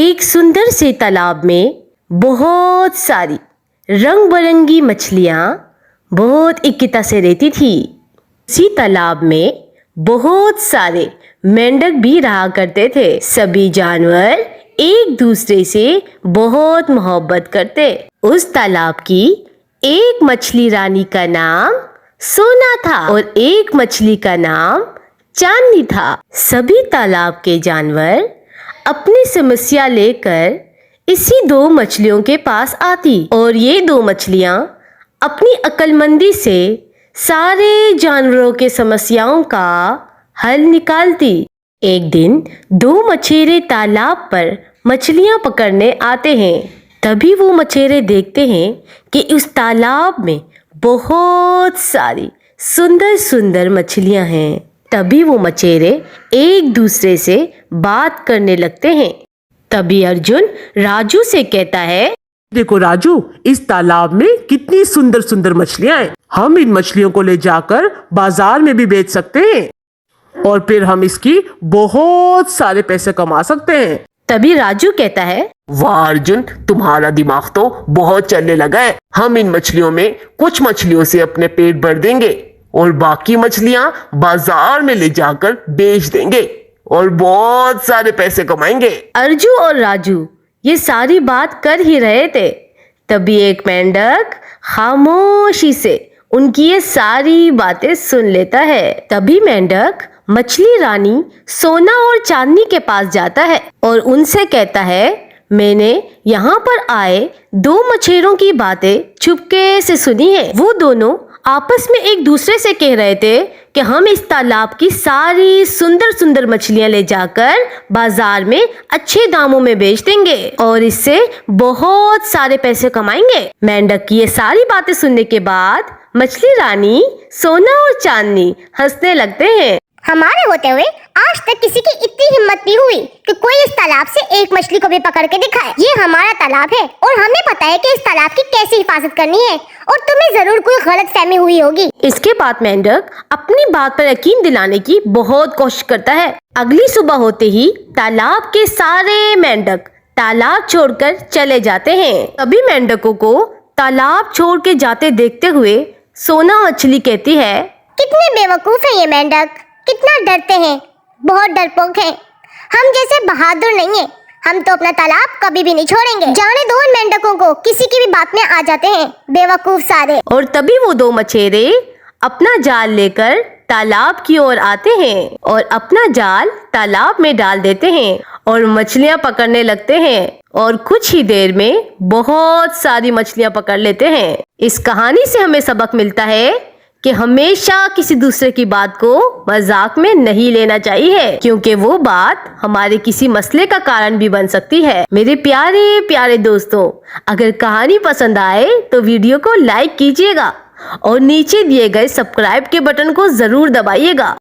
एक सुंदर से तालाब में बहुत सारी रंग बिरंगी मछलियाँ बहुत इक्किता से रहती थी। इसी तालाब में बहुत सारे मेंढक भी रहा करते थे। सभी जानवर एक दूसरे से बहुत मोहब्बत करते। उस तालाब की एक मछली रानी का नाम सोना था और एक मछली का नाम चांदनी था। सभी तालाब के जानवर अपनी समस्या लेकर इसी दो मछलियों के पास आती और ये दो मछलियां अपनी अक्लमंदी से सारे जानवरों के समस्याओं का हल निकालती। एक दिन दो मछेरे तालाब पर मछलियां पकड़ने आते हैं। तभी वो मछेरे देखते हैं कि उस तालाब में बहुत सारी सुंदर सुंदर मछलियां हैं। तभी वो मछेरे एक दूसरे से बात करने लगते हैं। तभी अर्जुन राजू से कहता है, देखो राजू, इस तालाब में कितनी सुंदर सुंदर मछलियां हैं। हम इन मछलियों को ले जाकर बाजार में भी बेच सकते हैं और फिर हम इसकी बहुत सारे पैसे कमा सकते हैं। तभी राजू कहता है, वाह अर्जुन, तुम्हारा दिमाग तो बहुत चलने लगा है। हम इन मछलियों में कुछ मछलियों से अपने पेट भर देंगे और बाकी मछलियां बाजार में ले जाकर बेच देंगे और बहुत सारे पैसे कमाएंगे। अर्जू और राजू ये सारी बात कर ही रहे थे। तभी एक मेंढक खामोशी से उनकी ये सारी बातें सुन लेता है। तभी मेंढक मछली रानी सोना और चांदनी के पास जाता है और उनसे कहता है, मैंने यहाँ पर आए दो मछेरों की बातें चुपके से सुनी है। वो दोनों आपस में एक दूसरे से कह रहे थे कि हम इस तालाब की सारी सुंदर सुंदर मछलियां ले जाकर बाजार में अच्छे दामों में बेच देंगे और इससे बहुत सारे पैसे कमाएंगे। मेंढक की ये सारी बातें सुनने के बाद मछली रानी सोना और चांदनी हंसने लगते हैं। हमारे होते हुए आज तक किसी की इतनी हिम्मत नहीं हुई कि कोई इस तालाब से एक मछली को भी पकड़ के दिखाए। ये हमारा तालाब है और हमें पता है कि इस तालाब की कैसे हिफाजत करनी है और तुम्हें जरूर कोई गलतफहमी हुई होगी। इसके बाद मेंढक अपनी बात पर यकीन दिलाने की बहुत कोशिश करता है। अगली सुबह होते ही तालाब के सारे मेंढक तालाब छोड़कर चले जाते हैं। तभी मेंढकों को तालाब छोड़ के जाते देखते हुए सोना मछली कहती है, कितने बेवकूफ है ये मेंढक, कितना डरते हैं, बहुत डरपोक हैं। हम जैसे बहादुर नहीं है, हम तो अपना तालाब कभी भी नहीं छोड़ेंगे। जाने दो उन मेंढकों को, किसी की भी बात में आ जाते हैं, बेवकूफ सारे। और तभी वो दो मछेरे अपना जाल लेकर तालाब की ओर आते हैं और अपना जाल तालाब में डाल देते हैं और मछलियां पकड़ने लगते हैं और कुछ ही देर में बहुत सारी मछलियां पकड़ लेते हैं। इस कहानी से हमें सबक मिलता है कि हमेशा किसी दूसरे की बात को मजाक में नहीं लेना चाहिए, क्योंकि वो बात हमारे किसी मसले का कारण भी बन सकती है। मेरे प्यारे प्यारे दोस्तों, अगर कहानी पसंद आए तो वीडियो को लाइक कीजिएगा और नीचे दिए गए सब्सक्राइब के बटन को जरूर दबाइएगा।